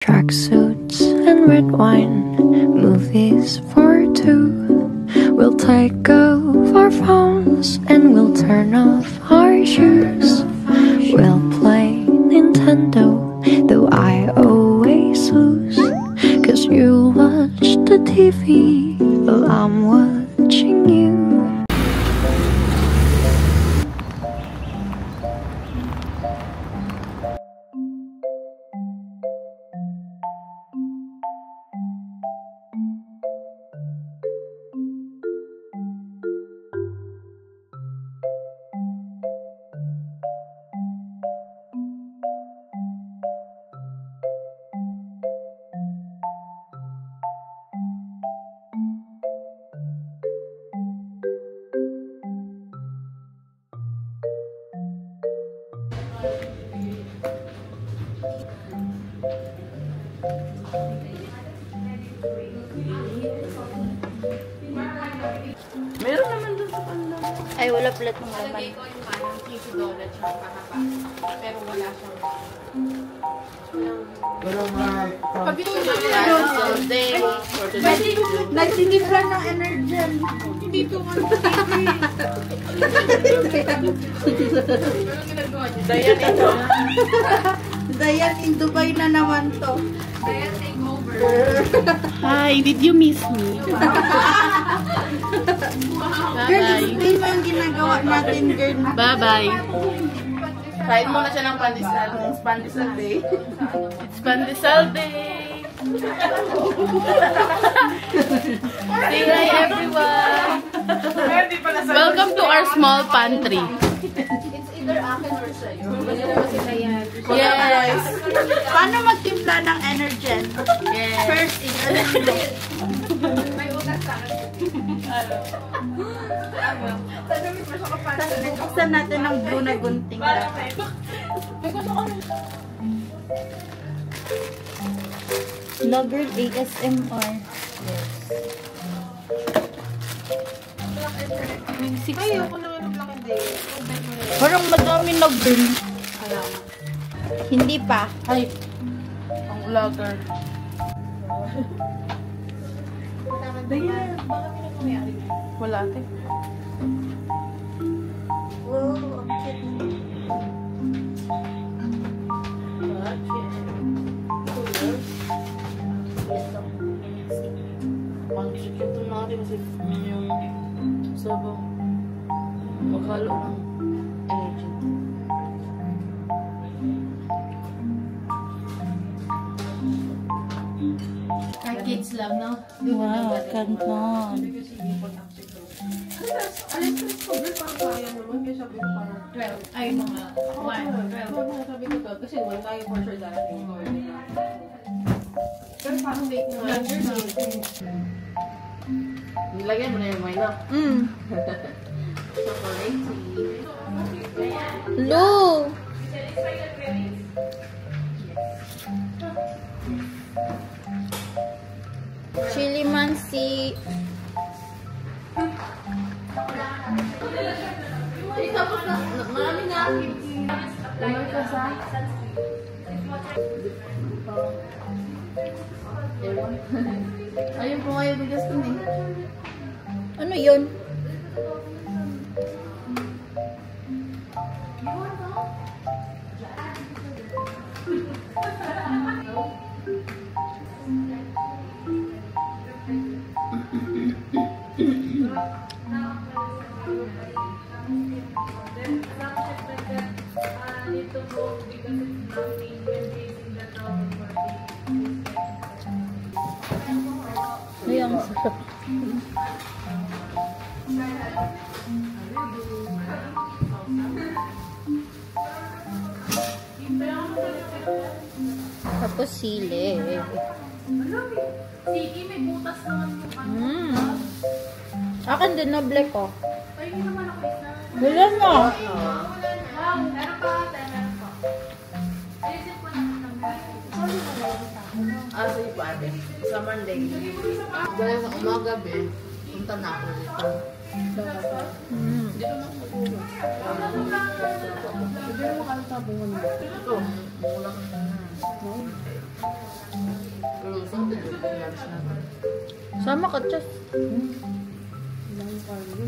tracksuits and red wine, movies for two. We'll take off our phones and we'll turn off our shoes. We'll play Nintendo, though I always lose. 'Cause you watch the TV while I'm watching you. Meron naman dun sa kanila. Ay, wala pala itong laman. Lagay ko yung parang $50 siya kahaba. Pero wala siyang... Pag ito yung Nagtitipla ng Energen. hindi ito nga. Dayan ito. Dayan, in Dubai na naman to. Dayan take over. Hi, did you miss me? Girl, Bye-bye. explain mo yung ginagawa natin, girl. Bye-bye. Kain muna siya ng pandesal day. It's Pandesal Day. Say hi, everyone. Welcome to our small pantry. It's either akin or sa'yo. Yes. Paano magtimpla ng Energen? Yes. First, May ugat sa akin. buksan natin ng blue na gunting. Vlogger ASMR. Ayoko naman ng Black and Day. Parang madami na girl. Hindi pa. Hi. Ang vlogger. Wala, ate. Wow, ang cute. Ang sikito natin kasi yung sabang maghalo ng energy. Kids lang, no? Wow, kanton. Ay, mga 1, 12. Sabi ko to, kasi 1 tayo for sure darating ko. Pero parang late na. Nilagyan mo na yung wine up. Chocolate. Lu! Chili mansi. Tapos na, marami na akin. Lamang ka sa? Ewan. Ayun po ngayon bigas ko eh. Ano yun? Ay, ang sarap. Tapos sili. Sige, may butas naman yung Akin din na black oh. Ay, hindi naman ako isa. Wala na. Wow, meron pa, meron pa. Ayusin ko naman ng Ah, sige po ate. Sa Monday. Dahil sa umaga, punta na ako dito. Dito na ako matulog. Hindi mo makalitabungan mo. Ito, mula ka na. Lunch natin. Sama ka, Chas. Ilang karne.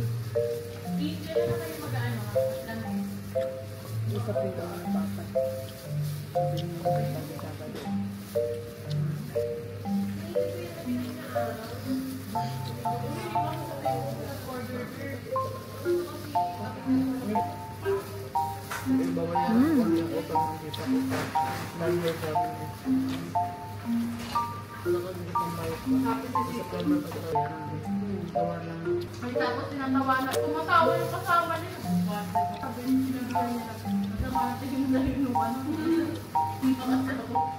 Kailan na kayo mag-ano? Isa pito ng papa. Sabi mo sabi. Bawal yan. Bawal yung utang ng kita. Number family. Wala ka dito pang bayad pa. Isa pa naman tawa ng... May tapos tinatawanan. Tumatawa yung kasama niya. Sabi niya, sinabi niya. Nagdamati yung nalinuan. Hindi pa kasi ako.